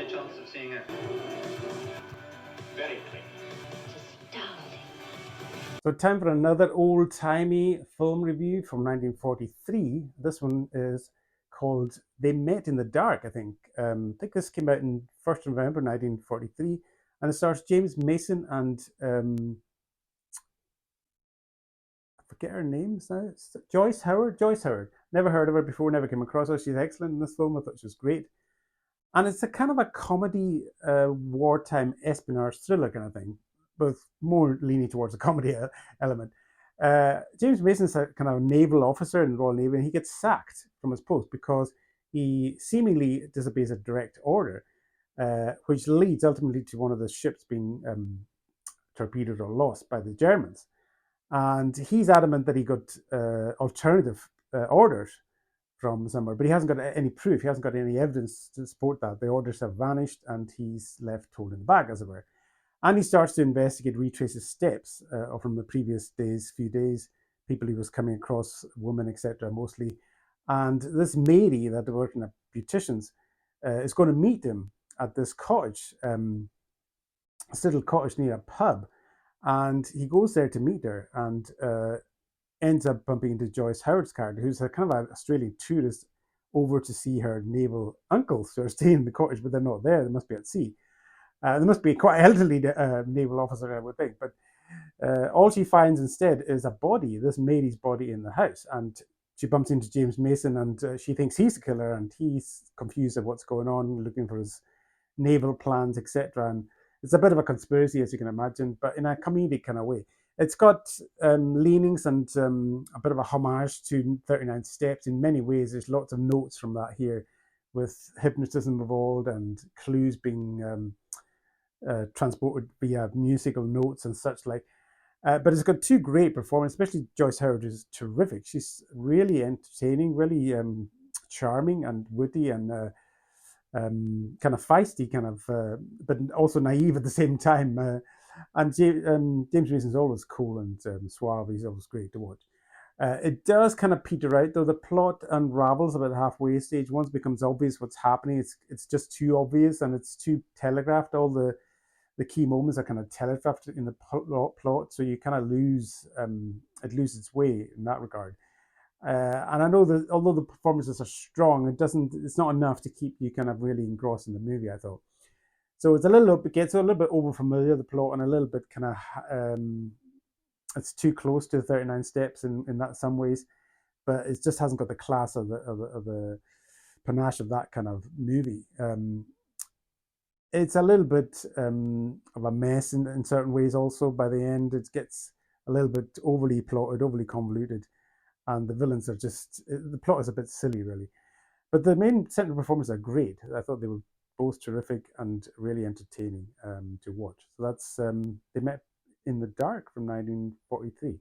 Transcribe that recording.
any chance of seeing it? Very clean. So time for another old-timey film review from 1943. This one is called They Met in the Dark, I think. I think this came out in 1st November 1943, and it stars James Mason and I forget her name now. Joyce Howard. Joyce Howard. Never heard of her before. Never came across her. She's excellent in this film. I thought she was great, and it's a kind of a comedy, wartime espionage thriller kind of thing, but more leaning towards a comedy element. James Mason's a kind of naval officer in the Royal Navy, and he gets sacked from his post because he seemingly disobeys a direct order, which leads ultimately to one of the ships being torpedoed or lost by the Germans. And he's adamant that he got alternative orders from somewhere, but he hasn't got any proof. He hasn't got any evidence to support that. The orders have vanished, and he's left holding the bag, as it were. And he starts to investigate, retrace his steps from the previous few days, people he was coming across, women, etc., mostly. And this Mary that they're working at beauticians is going to meet him at this cottage, this little cottage near a pub. And he goes there to meet her and ends up bumping into Joyce Howard's character, who's a kind of an Australian tourist over to see her naval uncles who are staying in the cottage, but they're not there. They must be at sea. There must be quite an elderly naval officer, I would think. But all she finds instead is a body, this Mary's body in the house. And she bumps into James Mason, and she thinks he's the killer, and he's confused at what's going on, looking for his naval plans, etc. And it's a bit of a conspiracy, as you can imagine, but in a comedic kind of way. It's got leanings and a bit of a homage to 39 Steps in many ways. There's lots of notes from that here, with hypnotism involved and clues being transported via musical notes and such like. But it's got two great performances, especially Joyce Howard is terrific. She's really entertaining, really charming and witty and kind of feisty, but also naive at the same time. And James Mason's always cool and suave. He's always great to watch. It does kind of peter out, though. The plot unravels about halfway stage. Once it becomes obvious what's happening, it's just too obvious and it's too telegraphed. All the key moments are kind of telegraphed in the plot, so you kind of lose it loses its way in that regard. And I know that although the performances are strong, it's not enough to keep you kind of really engrossed in the movie, I thought. So it gets a little bit over familiar, the plot, and a little bit kind of it's too close to 39 Steps in that some ways, but it just hasn't got the class of the panache of that kind of movie. It's a little bit of a mess in certain ways also. By the end, it gets a little bit overly plotted, overly convoluted, and the villains are the plot is a bit silly, really. But the main central performances are great. I thought they were both terrific and really entertaining to watch. So that's They Met in the Dark from 1943.